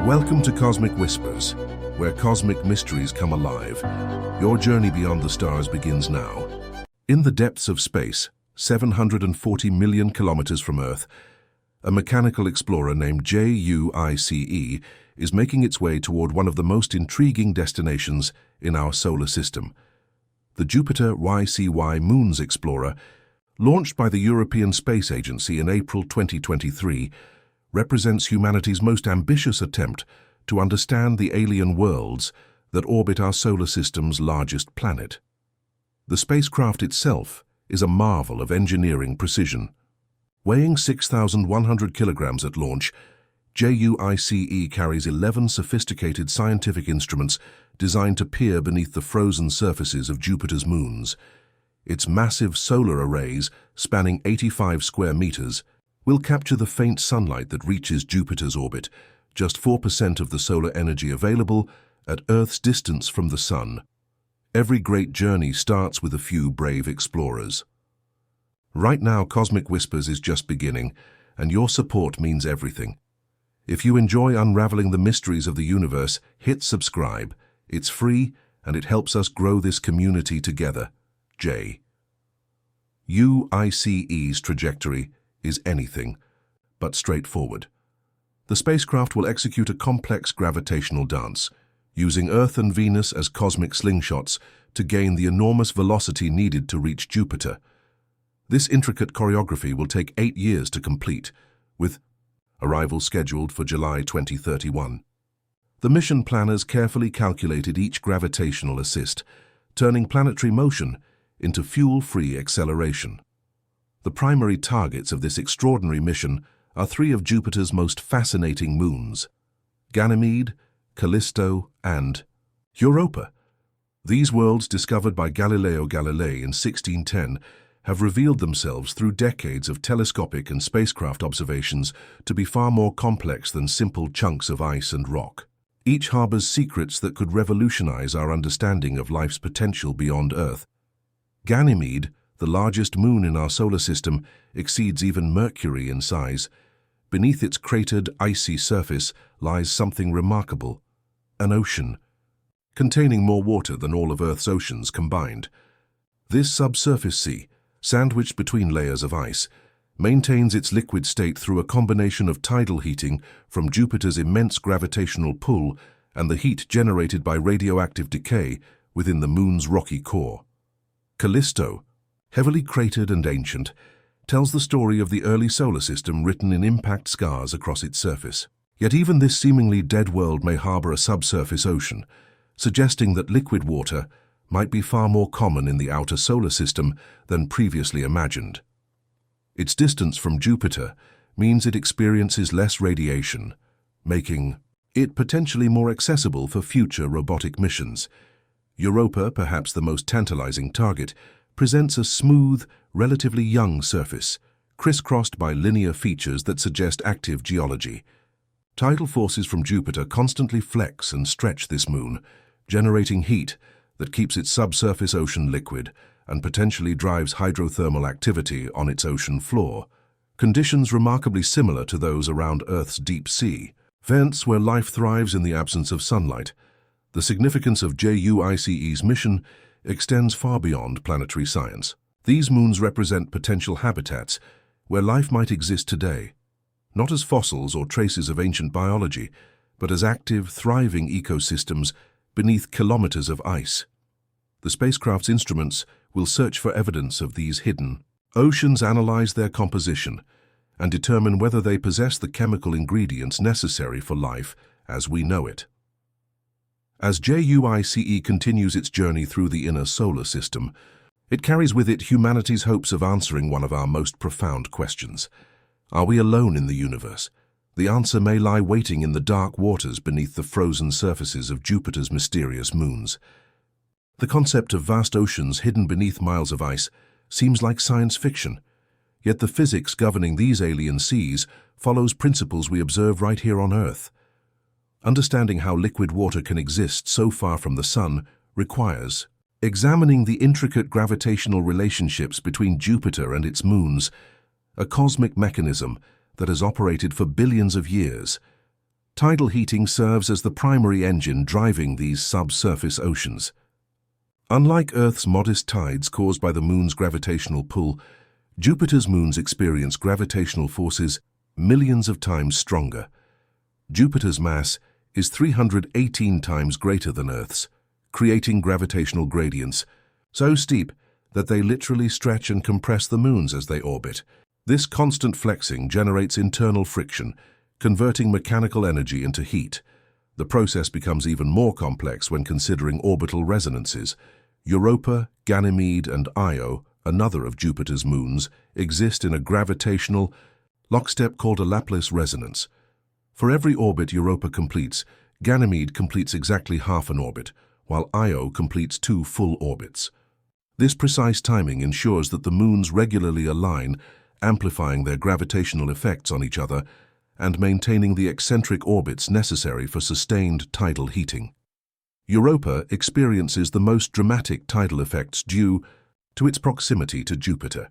Welcome to Cosmic Whispers, where cosmic mysteries come alive. Your journey beyond the stars begins now. In the depths of space, 740 million kilometers from Earth, a mechanical explorer named JUICE is making its way toward one of the most intriguing destinations in our solar system. The Jupiter YCY Moons Explorer, launched by the European Space Agency in April 2023, represents humanity's most ambitious attempt to understand the alien worlds that orbit our solar system's largest planet. The spacecraft itself is a marvel of engineering precision. Weighing 6,100 kilograms at launch, JUICE carries 11 sophisticated scientific instruments designed to peer beneath the frozen surfaces of Jupiter's moons. Its massive solar arrays, spanning 85 square meters, will capture the faint sunlight that reaches Jupiter's orbit, just 4% of the solar energy available at Earth's distance from the Sun. Every great journey starts with a few brave explorers. Right now, Cosmic Whispers is just beginning, and your support means everything. If you enjoy unraveling the mysteries of the universe, hit subscribe. It's free, and it helps us grow this community together. JUICE's trajectory is anything but straightforward. The spacecraft will execute a complex gravitational dance, using Earth and Venus as cosmic slingshots to gain the enormous velocity needed to reach Jupiter. This intricate choreography will take 8 years to complete, with arrival scheduled for July 2031. The mission planners carefully calculated each gravitational assist, turning planetary motion into fuel-free acceleration. The primary targets of this extraordinary mission are 3 of Jupiter's most fascinating moons: Ganymede, Callisto, and Europa. These worlds, discovered by Galileo Galilei in 1610, have revealed themselves through decades of telescopic and spacecraft observations to be far more complex than simple chunks of ice and rock. Each harbors secrets that could revolutionize our understanding of life's potential beyond Earth. Ganymede, the largest moon in our solar system, exceeds even Mercury in size. Beneath its cratered, icy surface lies something remarkable: an ocean, containing more water than all of Earth's oceans combined. This subsurface sea, sandwiched between layers of ice, maintains its liquid state through a combination of tidal heating from Jupiter's immense gravitational pull and the heat generated by radioactive decay within the moon's rocky core. Callisto, heavily cratered and ancient, tells the story of the early solar system written in impact scars across its surface. Yet even this seemingly dead world may harbor a subsurface ocean, suggesting that liquid water might be far more common in the outer solar system than previously imagined. Its distance from Jupiter means it experiences less radiation, making it potentially more accessible for future robotic missions. Europa, perhaps the most tantalizing target, presents a smooth, relatively young surface, crisscrossed by linear features that suggest active geology. Tidal forces from Jupiter constantly flex and stretch this moon, generating heat that keeps its subsurface ocean liquid and potentially drives hydrothermal activity on its ocean floor, conditions remarkably similar to those around Earth's deep sea, vents where life thrives in the absence of sunlight. The significance of JUICE's mission extends far beyond planetary science. These moons represent potential habitats where life might exist today, not as fossils or traces of ancient biology, but as active, thriving ecosystems beneath kilometers of ice. The spacecraft's instruments will search for evidence of these hidden oceans, analyze their composition, and determine whether they possess the chemical ingredients necessary for life as we know it. As JUICE continues its journey through the inner solar system, it carries with it humanity's hopes of answering one of our most profound questions. Are we alone in the universe? The answer may lie waiting in the dark waters beneath the frozen surfaces of Jupiter's mysterious moons. The concept of vast oceans hidden beneath miles of ice seems like science fiction, yet the physics governing these alien seas follows principles we observe right here on Earth. Understanding how liquid water can exist so far from the Sun requires examining the intricate gravitational relationships between Jupiter and its moons, a cosmic mechanism that has operated for billions of years. Tidal heating serves as the primary engine driving these subsurface oceans. Unlike Earth's modest tides caused by the Moon's gravitational pull, Jupiter's moons experience gravitational forces millions of times stronger. Jupiter's mass is 318 times greater than Earth's, creating gravitational gradients so steep that they literally stretch and compress the moons as they orbit. This constant flexing generates internal friction, converting mechanical energy into heat. The process becomes even more complex when considering orbital resonances. Europa, Ganymede, and Io, another of Jupiter's moons, exist in a gravitational lockstep called a Laplace resonance. For every orbit Europa completes, Ganymede completes exactly half an orbit, while Io completes 2 full orbits. This precise timing ensures that the moons regularly align, amplifying their gravitational effects on each other and maintaining the eccentric orbits necessary for sustained tidal heating. Europa experiences the most dramatic tidal effects due to its proximity to Jupiter.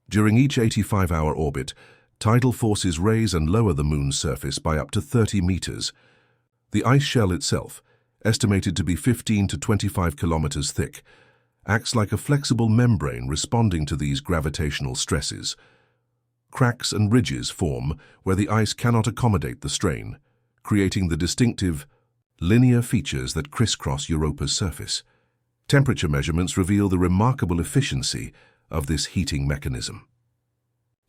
During each 85-hour orbit, tidal forces raise and lower the Moon's surface by up to 30 meters. The ice shell itself, estimated to be 15 to 25 kilometers thick, acts like a flexible membrane responding to these gravitational stresses. Cracks and ridges form where the ice cannot accommodate the strain, creating the distinctive, linear features that crisscross Europa's surface. Temperature measurements reveal the remarkable efficiency of this heating mechanism.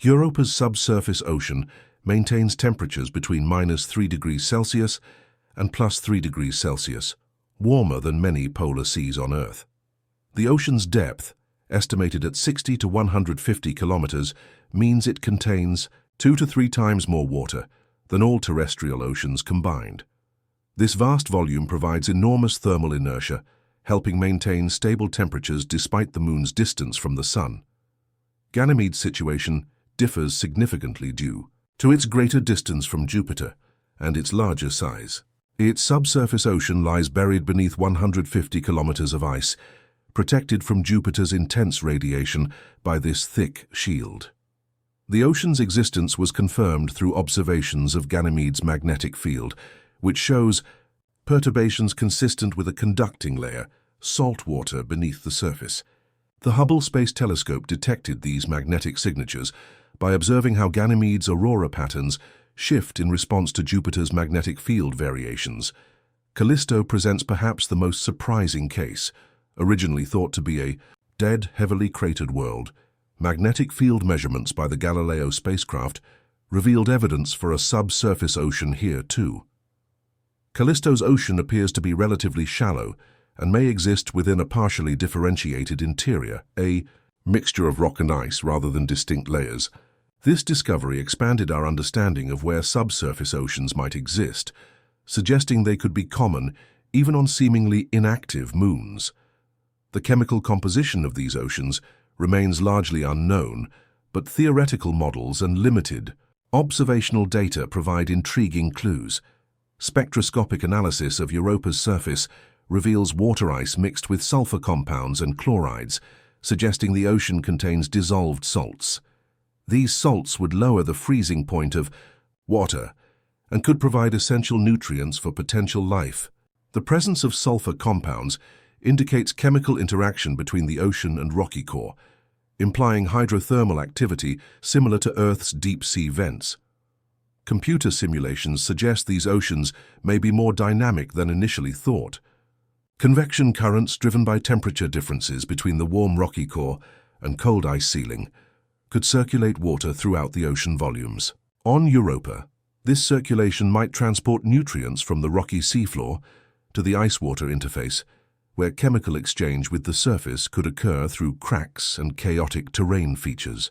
Europa's subsurface ocean maintains temperatures between -3 degrees Celsius and +3 degrees Celsius, warmer than many polar seas on Earth. The ocean's depth, estimated at 60 to 150 kilometers, means it contains 2 to 3 times more water than all terrestrial oceans combined. This vast volume provides enormous thermal inertia, helping maintain stable temperatures despite the Moon's distance from the Sun. Ganymede's situation differs significantly due to its greater distance from Jupiter and its larger size. Its subsurface ocean lies buried beneath 150 kilometers of ice, protected from Jupiter's intense radiation by this thick shield. The ocean's existence was confirmed through observations of Ganymede's magnetic field, which shows perturbations consistent with a conducting layer, salt water beneath the surface. The Hubble Space Telescope detected these magnetic signatures by observing how Ganymede's aurora patterns shift in response to Jupiter's magnetic field variations. Callisto presents perhaps the most surprising case. Originally thought to be a dead, heavily cratered world, magnetic field measurements by the Galileo spacecraft revealed evidence for a subsurface ocean here too. Callisto's ocean appears to be relatively shallow and may exist within a partially differentiated interior, a mixture of rock and ice rather than distinct layers. This discovery expanded our understanding of where subsurface oceans might exist, suggesting they could be common even on seemingly inactive moons. The chemical composition of these oceans remains largely unknown, but theoretical models and limited observational data provide intriguing clues. Spectroscopic analysis of Europa's surface reveals water ice mixed with sulfur compounds and chlorides, suggesting the ocean contains dissolved salts. These salts would lower the freezing point of water and could provide essential nutrients for potential life. The presence of sulfur compounds indicates chemical interaction between the ocean and rocky core, implying hydrothermal activity similar to Earth's deep-sea vents. Computer simulations suggest these oceans may be more dynamic than initially thought. Convection currents driven by temperature differences between the warm rocky core and cold ice ceiling could circulate water throughout the ocean volumes. On Europa, this circulation might transport nutrients from the rocky seafloor to the ice-water interface, where chemical exchange with the surface could occur through cracks and chaotic terrain features.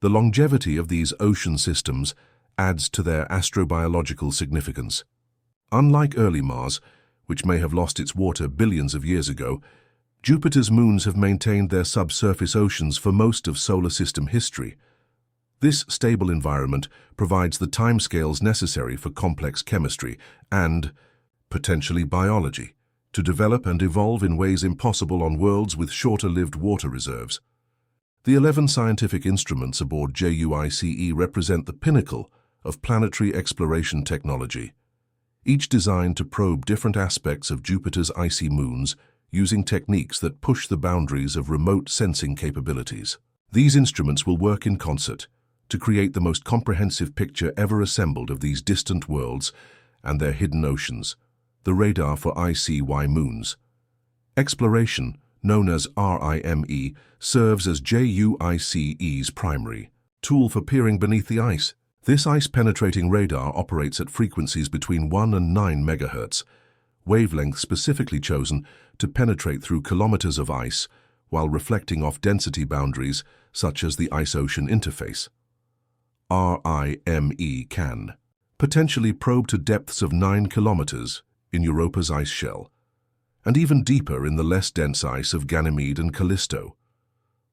The longevity of these ocean systems adds to their astrobiological significance. Unlike early Mars, which may have lost its water billions of years ago, Jupiter's moons have maintained their subsurface oceans for most of solar system history. This stable environment provides the timescales necessary for complex chemistry and, potentially, biology to develop and evolve in ways impossible on worlds with shorter-lived water reserves. The 11 scientific instruments aboard JUICE represent the pinnacle of planetary exploration technology, each designed to probe different aspects of Jupiter's icy moons using techniques that push the boundaries of remote sensing capabilities. These instruments will work in concert to create the most comprehensive picture ever assembled of these distant worlds and their hidden oceans, the radar for icy moons. Exploration, known as RIME, serves as JUICE's primary tool for peering beneath the ice. This ice-penetrating radar operates at frequencies between 1 and 9 MHz, wavelengths specifically chosen to penetrate through kilometers of ice while reflecting off density boundaries such as the ice-ocean interface. RIME can potentially probe to depths of 9 kilometers in Europa's ice shell, and even deeper in the less dense ice of Ganymede and Callisto.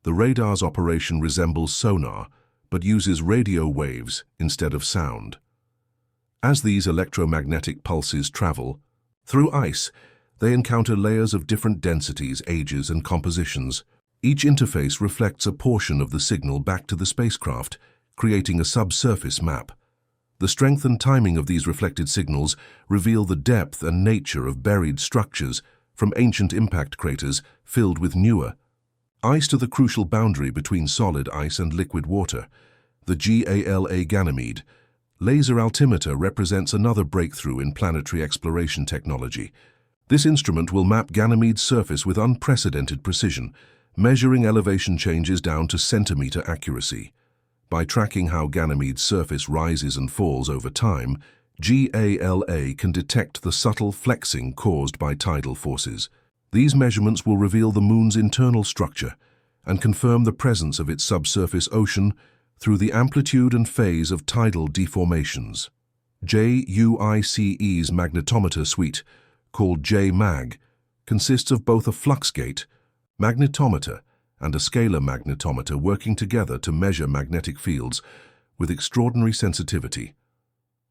The radar's operation resembles sonar, but uses radio waves instead of sound. As these electromagnetic pulses travel through ice, they encounter layers of different densities, ages, and compositions. Each interface reflects a portion of the signal back to the spacecraft, creating a subsurface map. The strength and timing of these reflected signals reveal the depth and nature of buried structures from ancient impact craters filled with newer ice to the crucial boundary between solid ice and liquid water. The GALA Ganymede laser altimeter represents another breakthrough in planetary exploration technology. This instrument will map Ganymede's surface with unprecedented precision, measuring elevation changes down to centimeter accuracy. By tracking how Ganymede's surface rises and falls over time, GALA can detect the subtle flexing caused by tidal forces. These measurements will reveal the Moon's internal structure and confirm the presence of its subsurface ocean through the amplitude and phase of tidal deformations. JUICE's magnetometer suite, called JMAG, consists of both a flux gate magnetometer and a scalar magnetometer working together to measure magnetic fields with extraordinary sensitivity.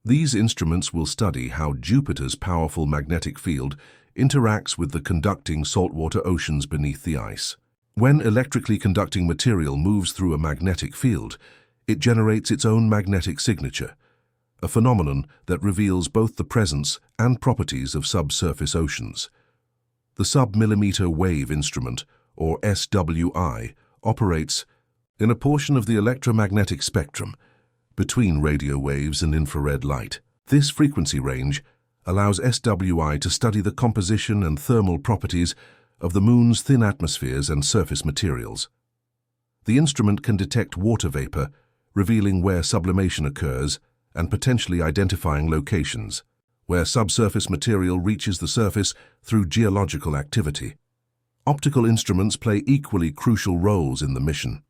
These instruments will study how Jupiter's powerful magnetic field interacts with the conducting saltwater oceans beneath the ice. When electrically conducting material moves through a magnetic field, it generates its own magnetic signature, a phenomenon that reveals both the presence and properties of subsurface oceans. The sub-millimeter wave instrument, or SWI, operates in a portion of the electromagnetic spectrum between radio waves and infrared light. This frequency range allows SWI to study the composition and thermal properties of the Moon's thin atmospheres and surface materials. The instrument can detect water vapor, revealing where sublimation occurs and potentially identifying locations where subsurface material reaches the surface through geological activity. Optical instruments play equally crucial roles in the mission.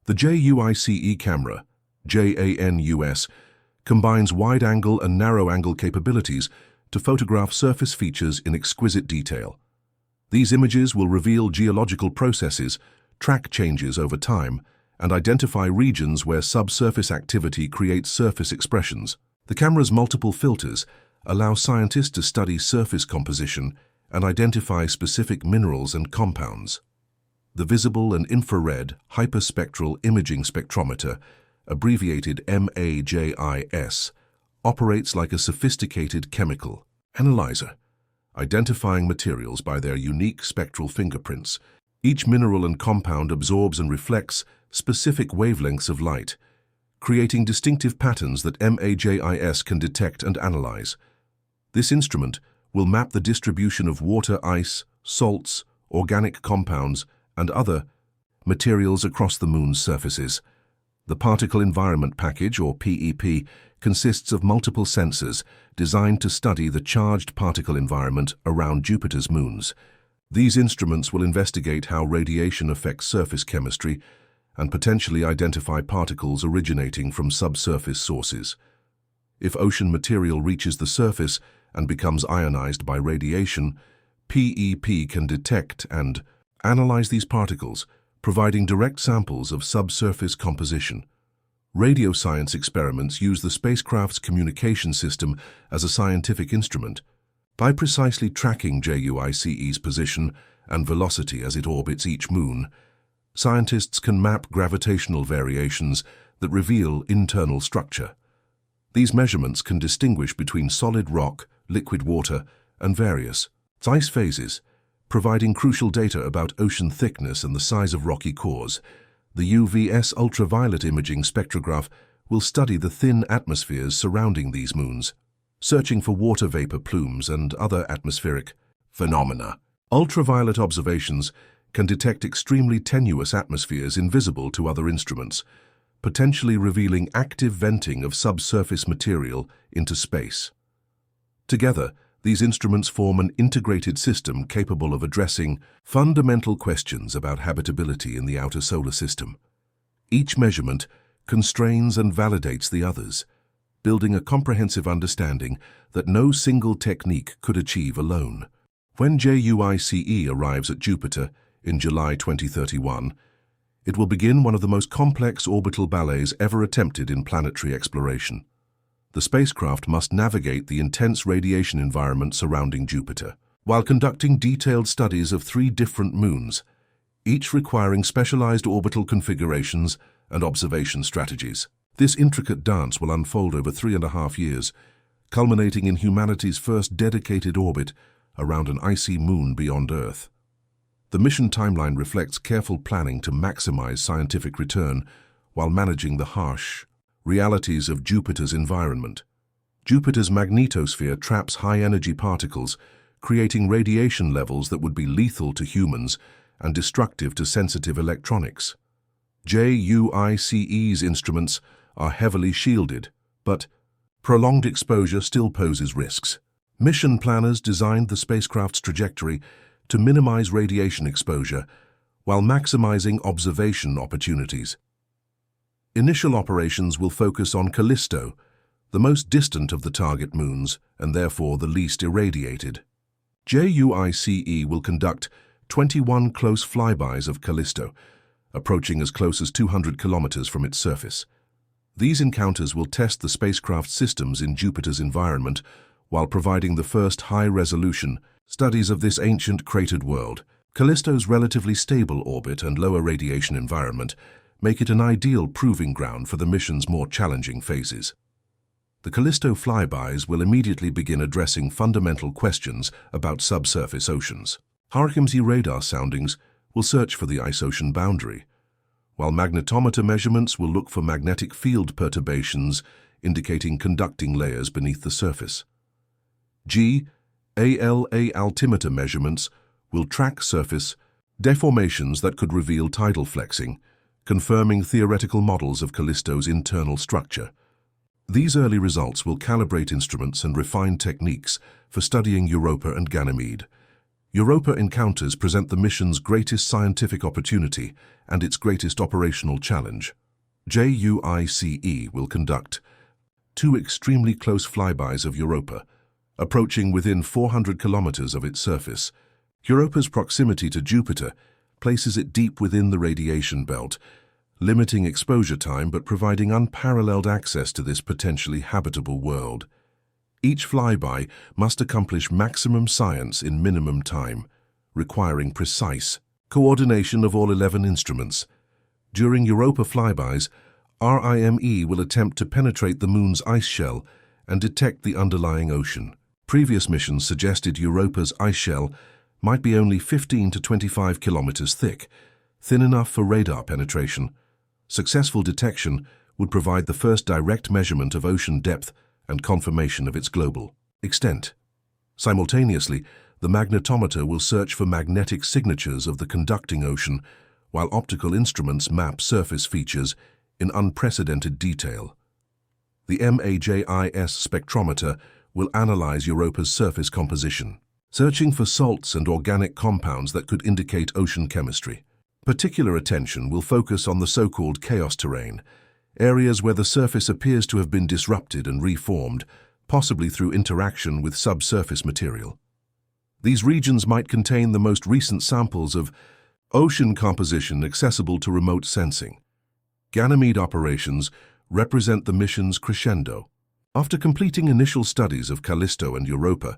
The JUICE camera, JANUS, combines wide-angle and narrow-angle capabilities to photograph surface features in exquisite detail. These images will reveal geological processes, track changes over time, and identify regions where subsurface activity creates surface expressions. The camera's multiple filters allow scientists to study surface composition and identify specific minerals and compounds. The visible and infrared hyperspectral imaging spectrometer, abbreviated MAJIS, operates like a sophisticated chemical analyzer, identifying materials by their unique spectral fingerprints. Each mineral and compound absorbs and reflects specific wavelengths of light, creating distinctive patterns that MAJIS can detect and analyze. This instrument will map the distribution of water, ice, salts, organic compounds, and other materials across the Moon's surfaces. The Particle Environment Package, or PEP, consists of multiple sensors designed to study the charged particle environment around Jupiter's moons. These instruments will investigate how radiation affects surface chemistry and potentially identify particles originating from subsurface sources. If ocean material reaches the surface and becomes ionized by radiation, PEP can detect and analyze these particles, providing direct samples of subsurface composition. Radio science experiments use the spacecraft's communication system as a scientific instrument. By precisely tracking JUICE's position and velocity as it orbits each moon, scientists can map gravitational variations that reveal internal structure. These measurements can distinguish between solid rock, liquid water, and various ice phases, providing crucial data about ocean thickness and the size of rocky cores. The UVS ultraviolet imaging spectrograph will study the thin atmospheres surrounding these moons, searching for water vapor plumes and other atmospheric phenomena. Ultraviolet observations can detect extremely tenuous atmospheres invisible to other instruments, potentially revealing active venting of subsurface material into space. Together, these instruments form an integrated system capable of addressing fundamental questions about habitability in the outer solar system. Each measurement constrains and validates the others, building a comprehensive understanding that no single technique could achieve alone. When JUICE arrives at Jupiter in July 2031, it will begin one of the most complex orbital ballets ever attempted in planetary exploration. The spacecraft must navigate the intense radiation environment surrounding Jupiter, while conducting detailed studies of 3 different moons, each requiring specialized orbital configurations and observation strategies. This intricate dance will unfold over 3.5 years, culminating in humanity's first dedicated orbit around an icy moon beyond Earth. The mission timeline reflects careful planning to maximize scientific return while managing the harsh realities of Jupiter's environment. Jupiter's magnetosphere traps high-energy particles, creating radiation levels that would be lethal to humans and destructive to sensitive electronics. JUICE's instruments are heavily shielded, but prolonged exposure still poses risks. Mission planners designed the spacecraft's trajectory to minimize radiation exposure while maximizing observation opportunities. Initial operations will focus on Callisto, the most distant of the target moons and therefore the least irradiated. JUICE will conduct 21 close flybys of Callisto, approaching as close as 200 kilometers from its surface. These encounters will test the spacecraft's systems in Jupiter's environment while providing the first high-resolution studies of this ancient cratered world. Callisto's relatively stable orbit and lower radiation environment make it an ideal proving ground for the mission's more challenging phases. The Callisto flybys will immediately begin addressing fundamental questions about subsurface oceans. Hurricane radar soundings will search for the ice-ocean boundary, while magnetometer measurements will look for magnetic field perturbations indicating conducting layers beneath the surface. ALA altimeter measurements will track surface deformations that could reveal tidal flexing, confirming theoretical models of Callisto's internal structure. These early results will calibrate instruments and refine techniques for studying Europa and Ganymede. Europa encounters present the mission's greatest scientific opportunity and its greatest operational challenge. JUICE will conduct 2 extremely close flybys of Europa, approaching within 400 kilometers of its surface. Europa's proximity to Jupiter places it deep within the radiation belt, limiting exposure time but providing unparalleled access to this potentially habitable world. Each flyby must accomplish maximum science in minimum time, requiring precise coordination of all 11 instruments. During Europa flybys, RIME will attempt to penetrate the moon's ice shell and detect the underlying ocean. Previous missions suggested Europa's ice shell might be only 15 to 25 kilometers thick, thin enough for radar penetration. Successful detection would provide the first direct measurement of ocean depth and confirmation of its global extent. Simultaneously, the magnetometer will search for magnetic signatures of the conducting ocean, while optical instruments map surface features in unprecedented detail. The MAJIS spectrometer will analyze Europa's surface composition, searching for salts and organic compounds that could indicate ocean chemistry. Particular attention will focus on the so-called chaos terrain, areas where the surface appears to have been disrupted and reformed, possibly through interaction with subsurface material. These regions might contain the most recent samples of ocean composition accessible to remote sensing. Ganymede operations represent the mission's crescendo. After completing initial studies of Callisto and Europa,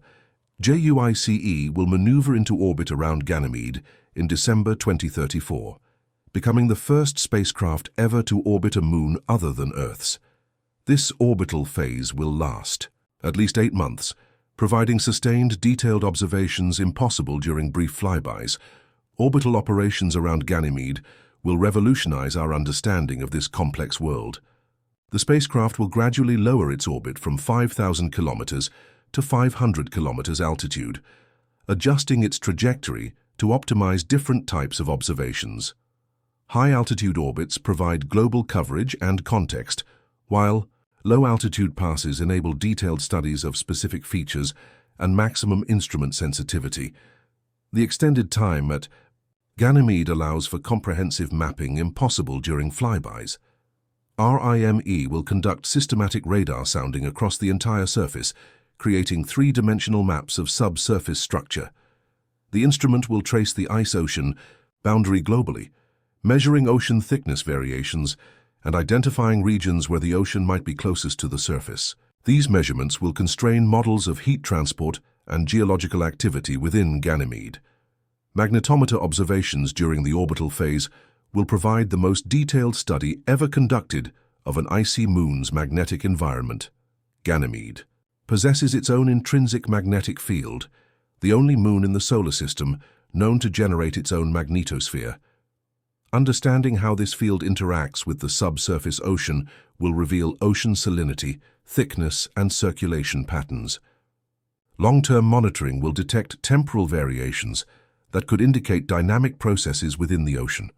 JUICE will maneuver into orbit around Ganymede in December 2034, becoming the first spacecraft ever to orbit a moon other than Earth's. This orbital phase will last at least 8 months, providing sustained, detailed observations impossible during brief flybys. Orbital operations around Ganymede will revolutionize our understanding of this complex world. The spacecraft will gradually lower its orbit from 5,000 kilometers to 500 kilometers altitude, adjusting its trajectory to optimize different types of observations. High-altitude orbits provide global coverage and context, while low-altitude passes enable detailed studies of specific features and maximum instrument sensitivity. The extended time at Ganymede allows for comprehensive mapping impossible during flybys. RIME will conduct systematic radar sounding across the entire surface, creating three-dimensional maps of subsurface structure. The instrument will trace the ice-ocean boundary globally, measuring ocean thickness variations and identifying regions where the ocean might be closest to the surface. These measurements will constrain models of heat transport and geological activity within Ganymede. Magnetometer observations during the orbital phase will provide the most detailed study ever conducted of an icy moon's magnetic environment. Ganymede possesses its own intrinsic magnetic field, the only moon in the solar system known to generate its own magnetosphere. Understanding how this field interacts with the subsurface ocean will reveal ocean salinity, thickness, and circulation patterns. Long-term monitoring will detect temporal variations that could indicate dynamic processes within the ocean.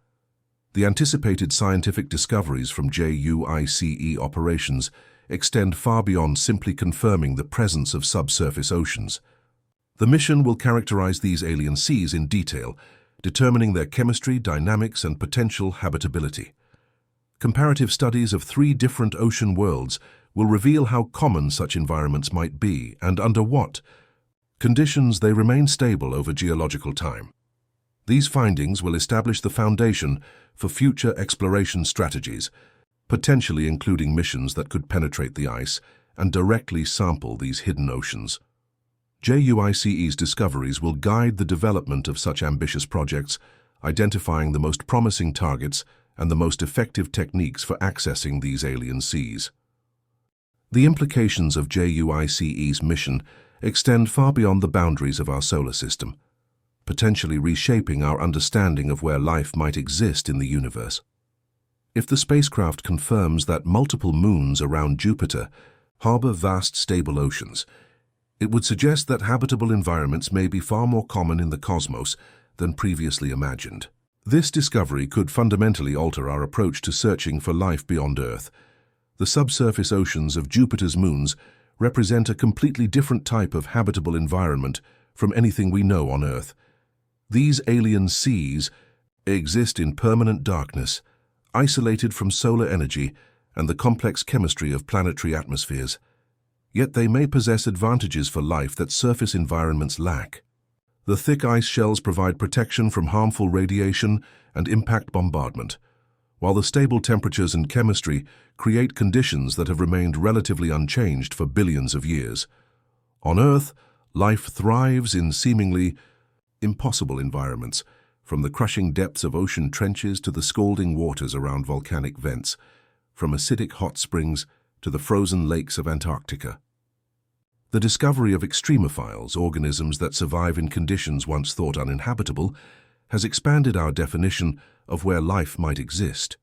The anticipated scientific discoveries from JUICE operations extend far beyond simply confirming the presence of subsurface oceans. The mission will characterize these alien seas in detail, determining their chemistry, dynamics, and potential habitability. Comparative studies of 3 different ocean worlds will reveal how common such environments might be and under what conditions they remain stable over geological time. These findings will establish the foundation for future exploration strategies, potentially including missions that could penetrate the ice and directly sample these hidden oceans. JUICE's discoveries will guide the development of such ambitious projects, identifying the most promising targets and the most effective techniques for accessing these alien seas. The implications of JUICE's mission extend far beyond the boundaries of our solar system, potentially reshaping our understanding of where life might exist in the universe. If the spacecraft confirms that multiple moons around Jupiter harbor vast, stable oceans, it would suggest that habitable environments may be far more common in the cosmos than previously imagined. This discovery could fundamentally alter our approach to searching for life beyond Earth. The subsurface oceans of Jupiter's moons represent a completely different type of habitable environment from anything we know on Earth. These alien seas exist in permanent darkness, isolated from solar energy and the complex chemistry of planetary atmospheres. Yet they may possess advantages for life that surface environments lack. The thick ice shells provide protection from harmful radiation and impact bombardment, while the stable temperatures and chemistry create conditions that have remained relatively unchanged for billions of years. On Earth, life thrives in seemingly impossible environments, from the crushing depths of ocean trenches to the scalding waters around volcanic vents, from acidic hot springs to the frozen lakes of Antarctica. The discovery of extremophiles, organisms that survive in conditions once thought uninhabitable, has expanded our definition of where life might exist.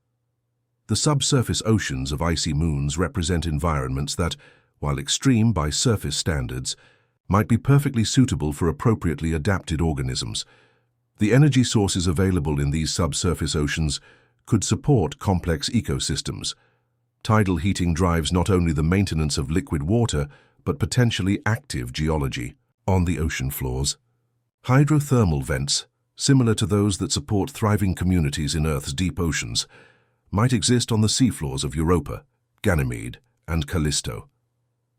The subsurface oceans of icy moons represent environments that, while extreme by surface standards, might be perfectly suitable for appropriately adapted organisms. The energy sources available in these subsurface oceans could support complex ecosystems. Tidal heating drives not only the maintenance of liquid water, but potentially active geology on the ocean floors. Hydrothermal vents, similar to those that support thriving communities in Earth's deep oceans, might exist on the seafloors of Europa, Ganymede, and Callisto.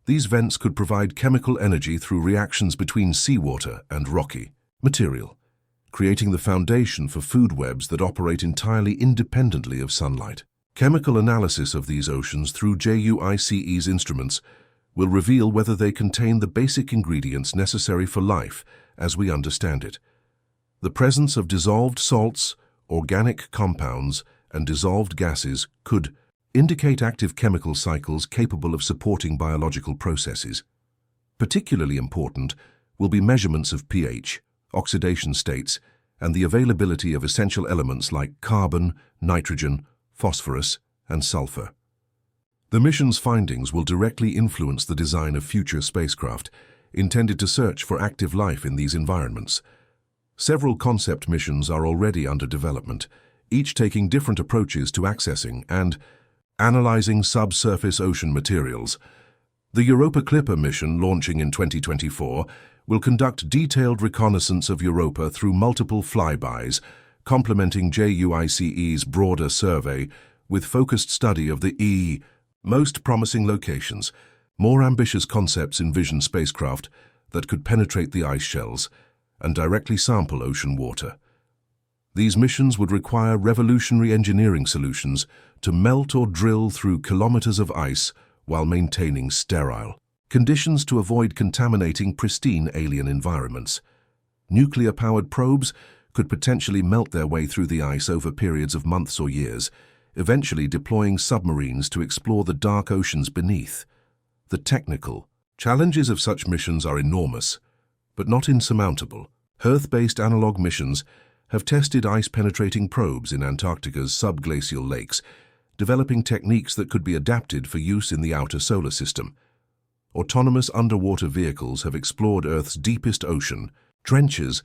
These vents could provide chemical energy through reactions between seawater and rocky material, creating the foundation for food webs that operate entirely independently of sunlight. Chemical analysis of these oceans through JUICE's instruments will reveal whether they contain the basic ingredients necessary for life as we understand it. The presence of dissolved salts, organic compounds, and dissolved gases could indicate active chemical cycles capable of supporting biological processes. Particularly important will be measurements of pH, oxidation states, and the availability of essential elements like carbon, nitrogen, phosphorus, and sulfur. The mission's findings will directly influence the design of future spacecraft intended to search for active life in these environments. Several concept missions are already under development, each taking different approaches to accessing and analyzing subsurface ocean materials. The Europa Clipper mission, launching in 2024, will conduct detailed reconnaissance of Europa through multiple flybys, complementing JUICE's broader survey with focused study of the most promising locations. More ambitious concepts envision spacecraft that could penetrate the ice shells and directly sample ocean water. These missions would require revolutionary engineering solutions to melt or drill through kilometers of ice while maintaining sterile conditions to avoid contaminating pristine alien environments. Nuclear-powered probes could potentially melt their way through the ice over periods of months or years, eventually deploying submarines to explore the dark oceans beneath. The technical challenges of such missions are enormous, but not insurmountable. Earth-based analog missions have tested ice-penetrating probes in Antarctica's subglacial lakes, developing techniques that could be adapted for use in the outer solar system. Autonomous underwater vehicles have explored Earth's deepest ocean trenches,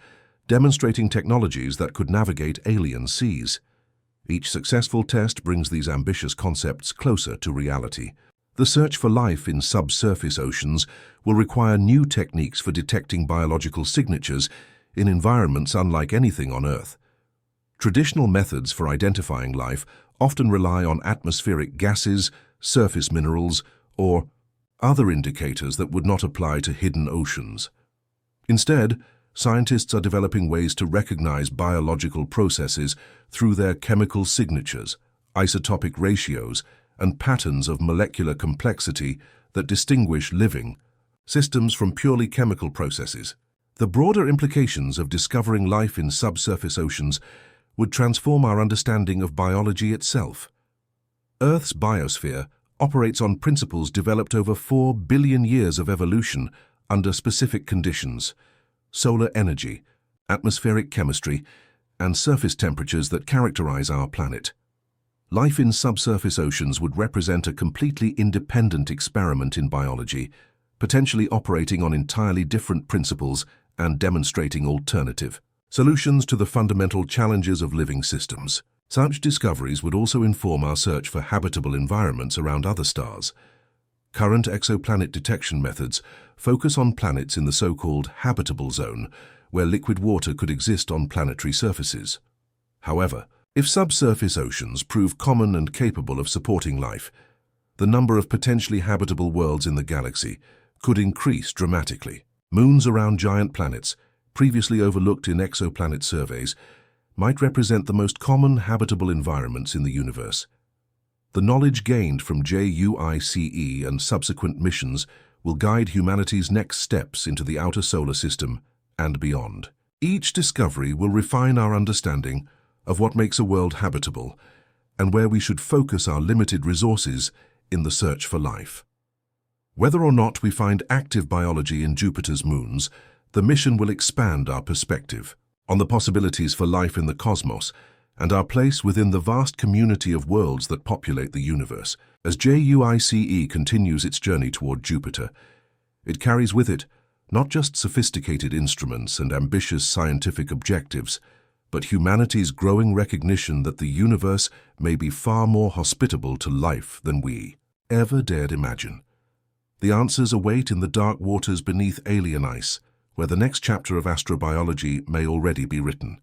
demonstrating technologies that could navigate alien seas. Each successful test brings these ambitious concepts closer to reality. The search for life in subsurface oceans will require new techniques for detecting biological signatures in environments unlike anything on Earth. Traditional methods for identifying life often rely on atmospheric gases, surface minerals, or other indicators that would not apply to hidden oceans. Instead, scientists are developing ways to recognize biological processes through their chemical signatures, isotopic ratios, and patterns of molecular complexity that distinguish living systems from purely chemical processes. The broader implications of discovering life in subsurface oceans would transform our understanding of biology itself. Earth's biosphere operates on principles developed over 4 billion years of evolution under specific conditions: solar energy, atmospheric chemistry, and surface temperatures that characterize our planet. Life in subsurface oceans would represent a completely independent experiment in biology, potentially operating on entirely different principles and demonstrating alternative solutions to the fundamental challenges of living systems. Such discoveries would also inform our search for habitable environments around other stars. Current exoplanet detection methods focus on planets in the so-called habitable zone, where liquid water could exist on planetary surfaces. However, if subsurface oceans prove common and capable of supporting life, the number of potentially habitable worlds in the galaxy could increase dramatically. Moons around giant planets, previously overlooked in exoplanet surveys, might represent the most common habitable environments in the universe. The knowledge gained from JUICE and subsequent missions will guide humanity's next steps into the outer solar system and beyond. Each discovery will refine our understanding of what makes a world habitable and where we should focus our limited resources in the search for life. Whether or not we find active biology in Jupiter's moons, the mission will expand our perspective on the possibilities for life in the cosmos and our place within the vast community of worlds that populate the universe. As JUICE continues its journey toward Jupiter, it carries with it not just sophisticated instruments and ambitious scientific objectives, but humanity's growing recognition that the universe may be far more hospitable to life than we ever dared imagine. The answers await in the dark waters beneath alien ice, where the next chapter of astrobiology may already be written.